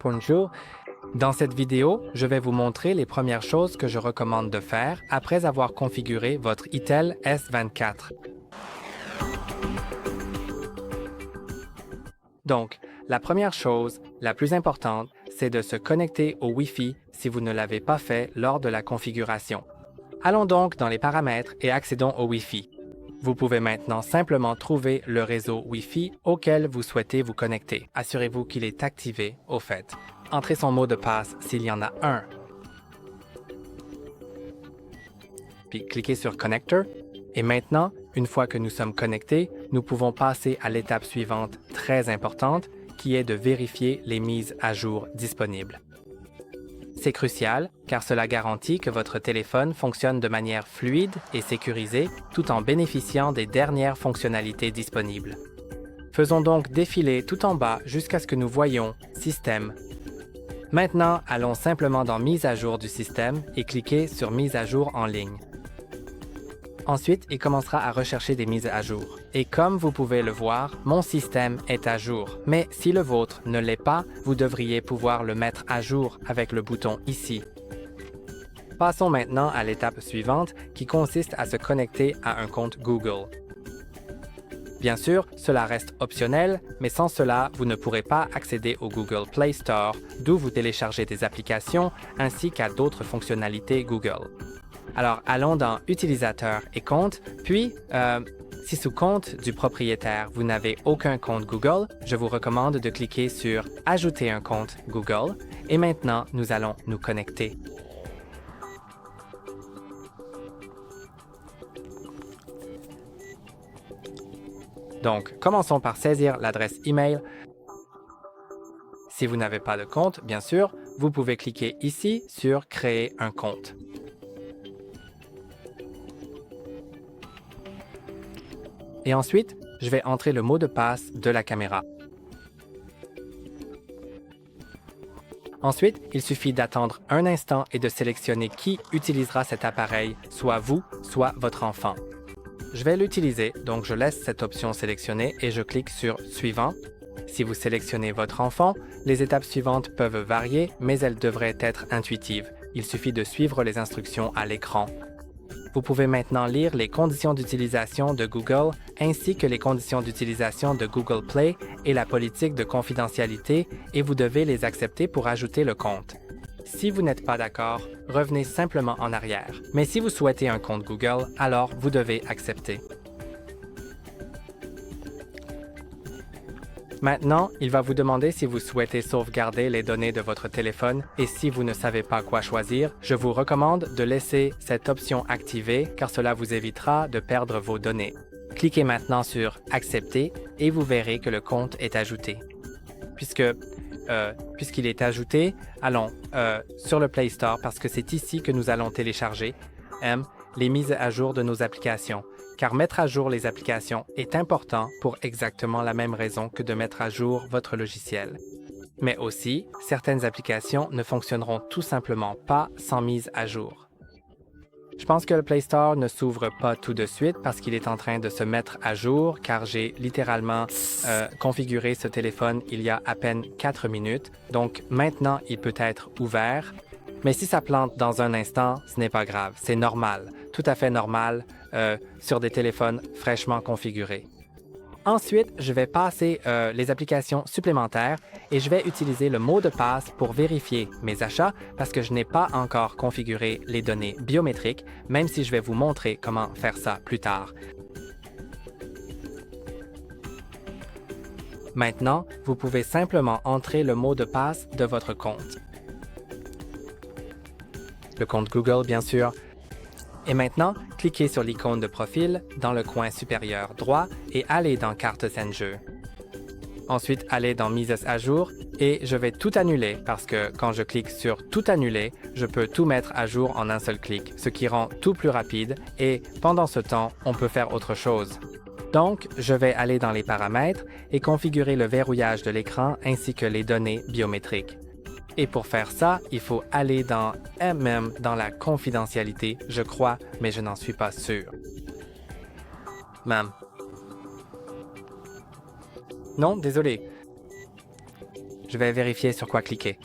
Bonjour. Dans cette vidéo, je vais vous montrer les premières choses que je recommande de faire après avoir configuré votre Itel S24. Donc, la première chose, la plus importante, c'est de se connecter au Wi-Fi si vous ne l'avez pas fait lors de la configuration. Allons donc dans les paramètres et accédons au Wi-Fi. Vous pouvez maintenant simplement trouver le réseau Wi-Fi auquel vous souhaitez vous connecter. Assurez-vous qu'il est activé au fait. Entrez son mot de passe s'il y en a un. Puis cliquez sur Connector. Et maintenant, une fois que nous sommes connectés, nous pouvons passer à l'étape suivante très importante qui est de vérifier les mises à jour disponibles. C'est crucial car cela garantit que votre téléphone fonctionne de manière fluide et sécurisée tout en bénéficiant des dernières fonctionnalités disponibles. Faisons donc défiler tout en bas jusqu'à ce que nous voyions « Système ». Maintenant, allons simplement dans « Mise à jour du système » et cliquez sur « Mise à jour en ligne ». Ensuite, il commencera à rechercher des mises à jour. Et comme vous pouvez le voir, mon système est à jour. Mais si le vôtre ne l'est pas, vous devriez pouvoir le mettre à jour avec le bouton ici. Passons maintenant à l'étape suivante qui consiste à se connecter à un compte Google. Bien sûr, cela reste optionnel, mais sans cela, vous ne pourrez pas accéder au Google Play Store, d'où vous téléchargez des applications ainsi qu'à d'autres fonctionnalités Google. Alors, allons dans « Utilisateur et compte », puis, si sous compte du propriétaire, vous n'avez aucun compte Google, je vous recommande de cliquer sur « Ajouter un compte Google » et maintenant, nous allons nous connecter. Donc, commençons par saisir l'adresse email. Si vous n'avez pas de compte, bien sûr, vous pouvez cliquer ici sur « Créer un compte ». Et ensuite, je vais entrer le mot de passe de la caméra. Ensuite, il suffit d'attendre un instant et de sélectionner qui utilisera cet appareil, soit vous, soit votre enfant. Je vais l'utiliser, donc je laisse cette option sélectionnée et je clique sur « Suivant ». Si vous sélectionnez votre enfant, les étapes suivantes peuvent varier, mais elles devraient être intuitives. Il suffit de suivre les instructions à l'écran. Vous pouvez maintenant lire les conditions d'utilisation de Google ainsi que les conditions d'utilisation de Google Play et la politique de confidentialité et vous devez les accepter pour ajouter le compte. Si vous n'êtes pas d'accord, revenez simplement en arrière. Mais si vous souhaitez un compte Google, alors vous devez accepter. Maintenant, il va vous demander si vous souhaitez sauvegarder les données de votre téléphone et si vous ne savez pas quoi choisir, je vous recommande de laisser cette option activée car cela vous évitera de perdre vos données. Cliquez maintenant sur « Accepter » et vous verrez que le compte est ajouté. Puisqu'il est ajouté, allons sur le Play Store parce que c'est ici que nous allons télécharger les mises à jour de nos applications. Car mettre à jour les applications est important pour exactement la même raison que de mettre à jour votre logiciel. Mais aussi, certaines applications ne fonctionneront tout simplement pas sans mise à jour. Je pense que le Play Store ne s'ouvre pas tout de suite parce qu'il est en train de se mettre à jour car j'ai littéralement configuré ce téléphone il y a à peine 4 minutes. Donc maintenant, il peut être ouvert. Mais si ça plante dans un instant, ce n'est pas grave, c'est normal, tout à fait normal sur des téléphones fraîchement configurés. Ensuite, je vais passer les applications supplémentaires et je vais utiliser le mot de passe pour vérifier mes achats parce que je n'ai pas encore configuré les données biométriques, même si je vais vous montrer comment faire ça plus tard. Maintenant, vous pouvez simplement entrer le mot de passe de votre compte. Le compte Google, bien sûr. Et maintenant, cliquez sur l'icône de profil dans le coin supérieur droit et allez dans Cartes en jeu. Ensuite, allez dans Mises à jour et je vais tout annuler parce que quand je clique sur Tout annuler, je peux tout mettre à jour en un seul clic, ce qui rend tout plus rapide et pendant ce temps, on peut faire autre chose. Donc, je vais aller dans les paramètres et configurer le verrouillage de l'écran ainsi que les données biométriques. Et pour faire ça, il faut aller dans la confidentialité, je crois, mais je n'en suis pas sûr. Non, désolé. Je vais vérifier sur quoi cliquer.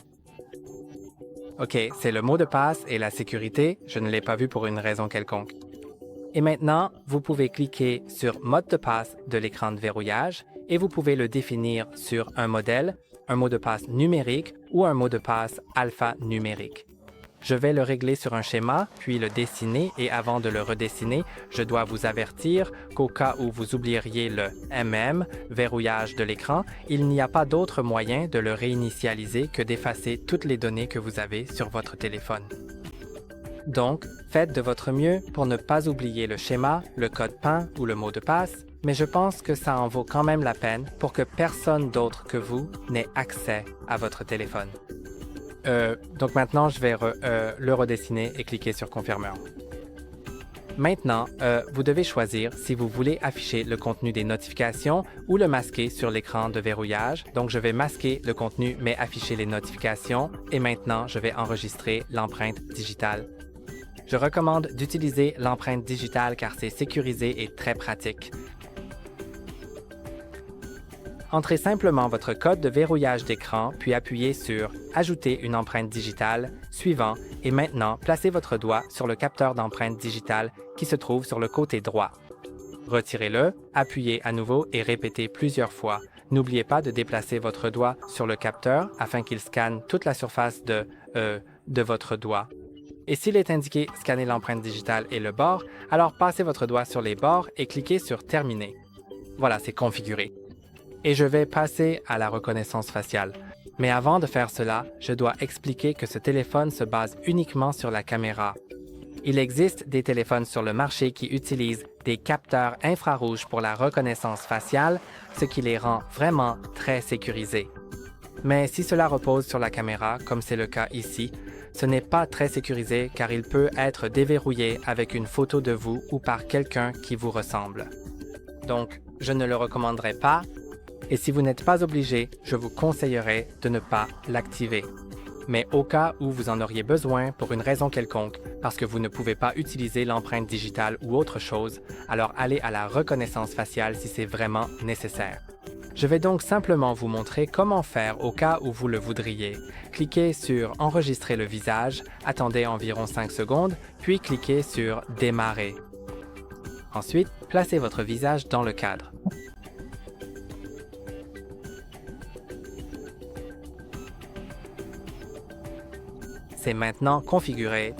OK, c'est le mot de passe et la sécurité. Je ne l'ai pas vu pour une raison quelconque. Et maintenant, vous pouvez cliquer sur Mode de passe de l'écran de verrouillage et vous pouvez le définir sur un modèle, un mot de passe numérique ou un mot de passe alphanumérique. Je vais le régler sur un schéma, puis le dessiner et avant de le redessiner, je dois vous avertir qu'au cas où vous oublieriez le verrouillage de l'écran, il n'y a pas d'autre moyen de le réinitialiser que d'effacer toutes les données que vous avez sur votre téléphone. Donc, faites de votre mieux pour ne pas oublier le schéma, le code PIN ou le mot de passe, mais je pense que ça en vaut quand même la peine pour que personne d'autre que vous n'ait accès à votre téléphone. Donc maintenant, je vais le redessiner et cliquer sur Confirmeur. Maintenant, vous devez choisir si vous voulez afficher le contenu des notifications ou le masquer sur l'écran de verrouillage. Donc, je vais masquer le contenu mais afficher les notifications. Et maintenant, je vais enregistrer l'empreinte digitale. Je recommande d'utiliser l'empreinte digitale car c'est sécurisé et très pratique. Entrez simplement votre code de verrouillage d'écran, puis appuyez sur « Ajouter une empreinte digitale », suivant, et maintenant, placez votre doigt sur le capteur d'empreinte digitale qui se trouve sur le côté droit. Retirez-le, appuyez à nouveau et répétez plusieurs fois. N'oubliez pas de déplacer votre doigt sur le capteur afin qu'il scanne toute la surface de votre doigt. Et s'il est indiqué « Scanner l'empreinte digitale et le bord », alors passez votre doigt sur les bords et cliquez sur « Terminer ». Voilà, c'est configuré. Et je vais passer à la reconnaissance faciale. Mais avant de faire cela, je dois expliquer que ce téléphone se base uniquement sur la caméra. Il existe des téléphones sur le marché qui utilisent des capteurs infrarouges pour la reconnaissance faciale, ce qui les rend vraiment très sécurisés. Mais si cela repose sur la caméra, comme c'est le cas ici, ce n'est pas très sécurisé car il peut être déverrouillé avec une photo de vous ou par quelqu'un qui vous ressemble. Donc, je ne le recommanderais pas. Et si vous n'êtes pas obligé, je vous conseillerais de ne pas l'activer. Mais au cas où vous en auriez besoin pour une raison quelconque, parce que vous ne pouvez pas utiliser l'empreinte digitale ou autre chose, alors allez à la reconnaissance faciale si c'est vraiment nécessaire. Je vais donc simplement vous montrer comment faire au cas où vous le voudriez. Cliquez sur « Enregistrer le visage », attendez environ 5 secondes, puis cliquez sur « Démarrer ». Ensuite, placez votre visage dans le cadre. C'est maintenant configuré.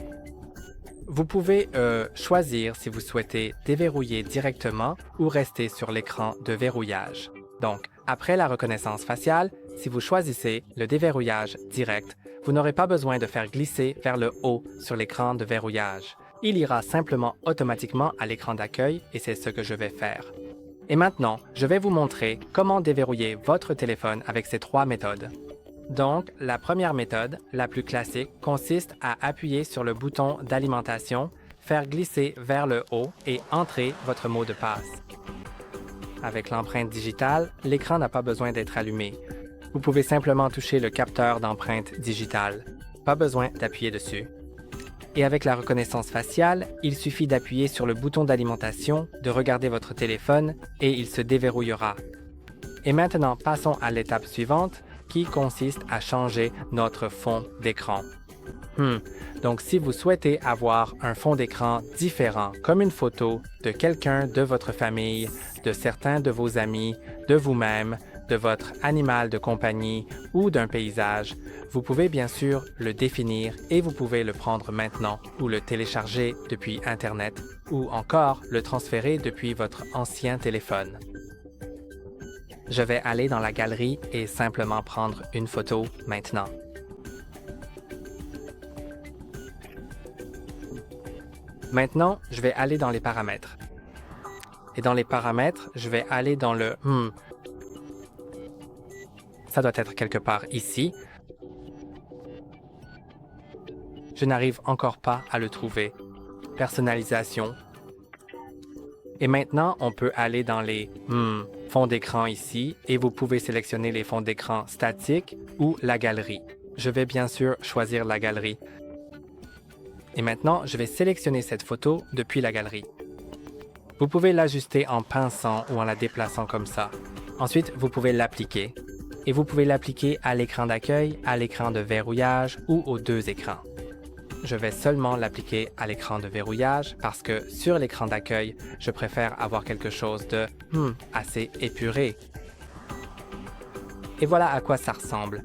Vous pouvez choisir si vous souhaitez déverrouiller directement ou rester sur l'écran de verrouillage. Donc, après la reconnaissance faciale, si vous choisissez le déverrouillage direct, vous n'aurez pas besoin de faire glisser vers le haut sur l'écran de verrouillage. Il ira simplement automatiquement à l'écran d'accueil et c'est ce que je vais faire. Et maintenant, je vais vous montrer comment déverrouiller votre téléphone avec ces 3 méthodes. Donc, la première méthode, la plus classique, consiste à appuyer sur le bouton d'alimentation, faire glisser vers le haut et entrer votre mot de passe. Avec l'empreinte digitale, l'écran n'a pas besoin d'être allumé. Vous pouvez simplement toucher le capteur d'empreinte digitale. Pas besoin d'appuyer dessus. Et avec la reconnaissance faciale, il suffit d'appuyer sur le bouton d'alimentation, de regarder votre téléphone et il se déverrouillera. Et maintenant, passons à l'étape suivante, qui consiste à changer notre fond d'écran. Donc, si vous souhaitez avoir un fond d'écran différent, comme une photo de quelqu'un de votre famille, de certains de vos amis, de vous-même, de votre animal de compagnie ou d'un paysage, vous pouvez bien sûr le définir et vous pouvez le prendre maintenant ou le télécharger depuis Internet ou encore le transférer depuis votre ancien téléphone. Je vais aller dans la galerie et simplement prendre une photo maintenant. Maintenant, je vais aller dans les paramètres. Et dans les paramètres, je vais aller dans le Ça doit être quelque part ici. Je n'arrive encore pas à le trouver. Personnalisation. Et maintenant, on peut aller dans les fonds d'écran ici et vous pouvez sélectionner les fonds d'écran statiques ou la galerie. Je vais bien sûr choisir la galerie. Et maintenant, je vais sélectionner cette photo depuis la galerie. Vous pouvez l'ajuster en pinçant ou en la déplaçant comme ça. Ensuite, vous pouvez l'appliquer. et vous pouvez l'appliquer à l'écran d'accueil, à l'écran de verrouillage ou aux deux écrans. Je vais seulement l'appliquer à l'écran de verrouillage parce que sur l'écran d'accueil, je préfère avoir quelque chose de assez épuré. Et voilà à quoi ça ressemble.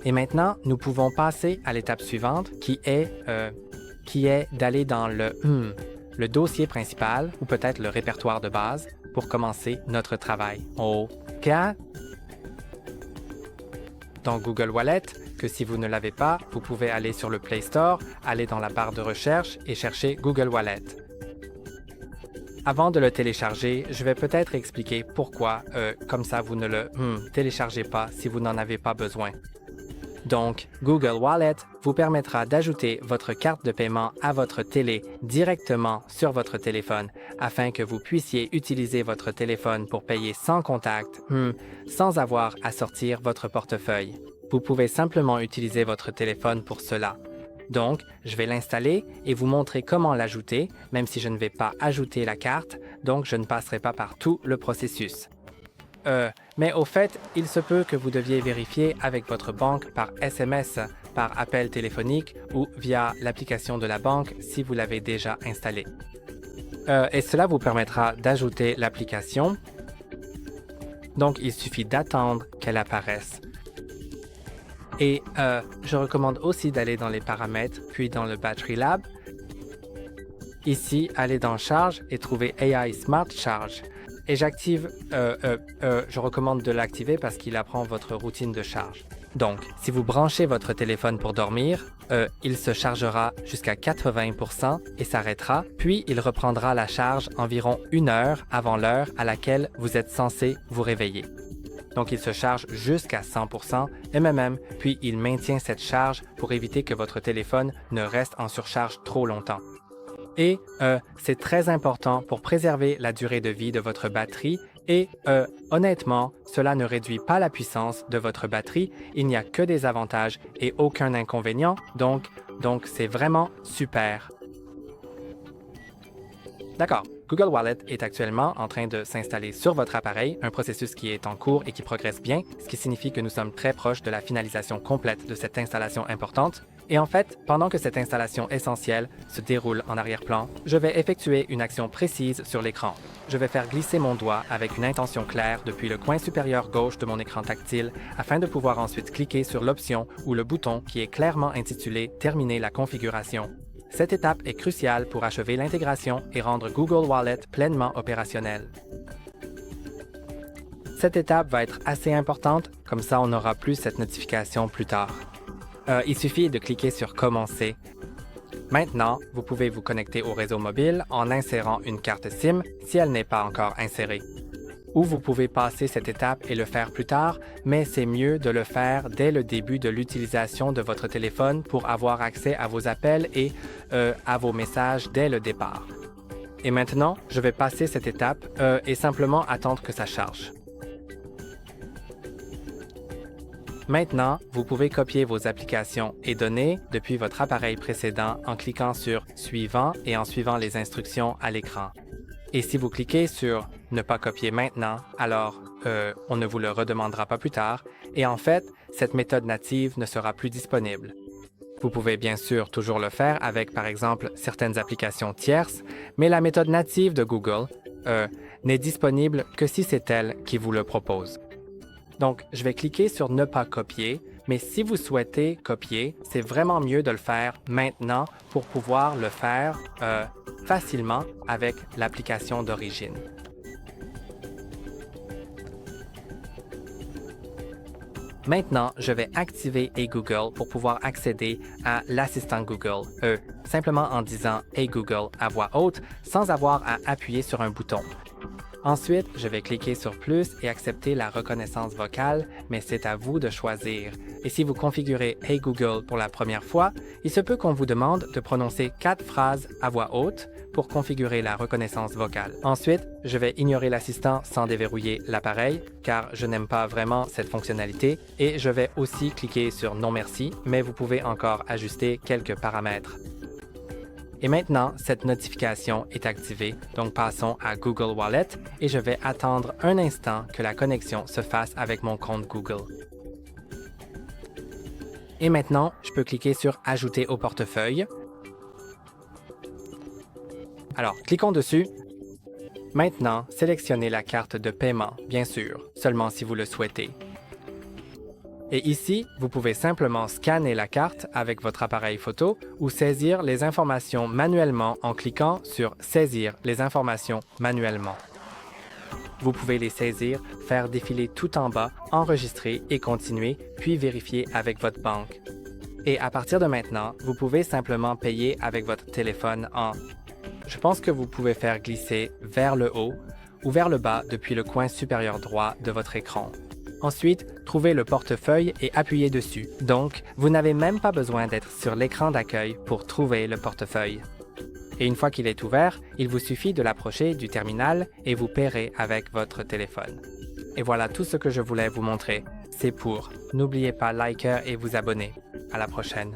Et maintenant, nous pouvons passer à l'étape suivante qui est d'aller dans le dossier principal ou peut-être le répertoire de base pour commencer notre travail. OK? Dans Google Wallet, que si vous ne l'avez pas, vous pouvez aller sur le Play Store, aller dans la barre de recherche et chercher Google Wallet. Avant de le télécharger, je vais peut-être expliquer pourquoi, comme ça vous ne le téléchargez pas si vous n'en avez pas besoin. Donc, Google Wallet vous permettra d'ajouter votre carte de paiement à votre télé directement sur votre téléphone afin que vous puissiez utiliser votre téléphone pour payer sans contact, sans avoir à sortir votre portefeuille. Vous pouvez simplement utiliser votre téléphone pour cela. Donc, je vais l'installer et vous montrer comment l'ajouter, même si je ne vais pas ajouter la carte, donc je ne passerai pas par tout le processus. Mais au fait, il se peut que vous deviez vérifier avec votre banque par SMS, par appel téléphonique ou via l'application de la banque si vous l'avez déjà installée. Et cela vous permettra d'ajouter l'application. Donc, il suffit d'attendre qu'elle apparaisse. Et je recommande aussi d'aller dans les paramètres, puis dans le Battery Lab. Ici, allez dans Charge et trouver AI Smart Charge. Et je recommande de l'activer parce qu'il apprend votre routine de charge. Donc, si vous branchez votre téléphone pour dormir, il se chargera jusqu'à 80% et s'arrêtera, puis il reprendra la charge environ 1 heure avant l'heure à laquelle vous êtes censé vous réveiller. Donc, il se charge jusqu'à 100% MMM, puis il maintient cette charge pour éviter que votre téléphone ne reste en surcharge trop longtemps. Et c'est très important pour préserver la durée de vie de votre batterie et honnêtement, cela ne réduit pas la puissance de votre batterie, il n'y a que des avantages et aucun inconvénient, donc c'est vraiment super. D'accord, Google Wallet est actuellement en train de s'installer sur votre appareil, un processus qui est en cours et qui progresse bien, ce qui signifie que nous sommes très proches de la finalisation complète de cette installation importante. Et en fait, pendant que cette installation essentielle se déroule en arrière-plan, je vais effectuer une action précise sur l'écran. Je vais faire glisser mon doigt avec une intention claire depuis le coin supérieur gauche de mon écran tactile afin de pouvoir ensuite cliquer sur l'option ou le bouton qui est clairement intitulé « Terminer la configuration ». Cette étape est cruciale pour achever l'intégration et rendre Google Wallet pleinement opérationnel. Cette étape va être assez importante, comme ça on n'aura plus cette notification plus tard. Il suffit de cliquer sur « Commencer ». Maintenant, vous pouvez vous connecter au réseau mobile en insérant une carte SIM si elle n'est pas encore insérée. Ou vous pouvez passer cette étape et le faire plus tard, mais c'est mieux de le faire dès le début de l'utilisation de votre téléphone pour avoir accès à vos appels et à vos messages dès le départ. Et maintenant, je vais passer cette étape et simplement attendre que ça charge. Maintenant, vous pouvez copier vos applications et données depuis votre appareil précédent en cliquant sur « Suivant » et en suivant les instructions à l'écran. Et si vous cliquez sur « Ne pas copier maintenant », alors on ne vous le redemandera pas plus tard et en fait, cette méthode native ne sera plus disponible. Vous pouvez bien sûr toujours le faire avec par exemple certaines applications tierces, mais la méthode native de Google n'est disponible que si c'est elle qui vous le propose. Donc, je vais cliquer sur « Ne pas copier », mais si vous souhaitez copier, c'est vraiment mieux de le faire maintenant pour pouvoir le faire facilement avec l'application d'origine. Maintenant, je vais activer Hey Google pour pouvoir accéder à l'assistant Google, simplement en disant « Hey Google » à voix haute sans avoir à appuyer sur un bouton. Ensuite, je vais cliquer sur « Plus » et accepter la reconnaissance vocale, mais c'est à vous de choisir. Et si vous configurez « Hey Google » pour la première fois, il se peut qu'on vous demande de prononcer 4 phrases à voix haute pour configurer la reconnaissance vocale. Ensuite, je vais ignorer l'assistant sans déverrouiller l'appareil, car je n'aime pas vraiment cette fonctionnalité, et je vais aussi cliquer sur « Non merci », mais vous pouvez encore ajuster quelques paramètres. Et maintenant, cette notification est activée, donc passons à Google Wallet et je vais attendre un instant que la connexion se fasse avec mon compte Google. Et maintenant, je peux cliquer sur « Ajouter au portefeuille ». Alors, cliquons dessus. Maintenant, sélectionnez la carte de paiement, bien sûr, seulement si vous le souhaitez. Et ici, vous pouvez simplement scanner la carte avec votre appareil photo ou saisir les informations manuellement en cliquant sur « Saisir les informations manuellement ». Vous pouvez les saisir, faire défiler tout en bas, enregistrer et continuer, puis vérifier avec votre banque. Et à partir de maintenant, vous pouvez simplement payer avec votre téléphone en... Je pense que vous pouvez faire glisser vers le haut ou vers le bas depuis le coin supérieur droit de votre écran. Ensuite, trouvez le portefeuille et appuyez dessus. Donc, vous n'avez même pas besoin d'être sur l'écran d'accueil pour trouver le portefeuille. Et une fois qu'il est ouvert, il vous suffit de l'approcher du terminal et vous paierez avec votre téléphone. Et voilà tout ce que je voulais vous montrer. C'est pour. N'oubliez pas liker et vous abonner. À la prochaine.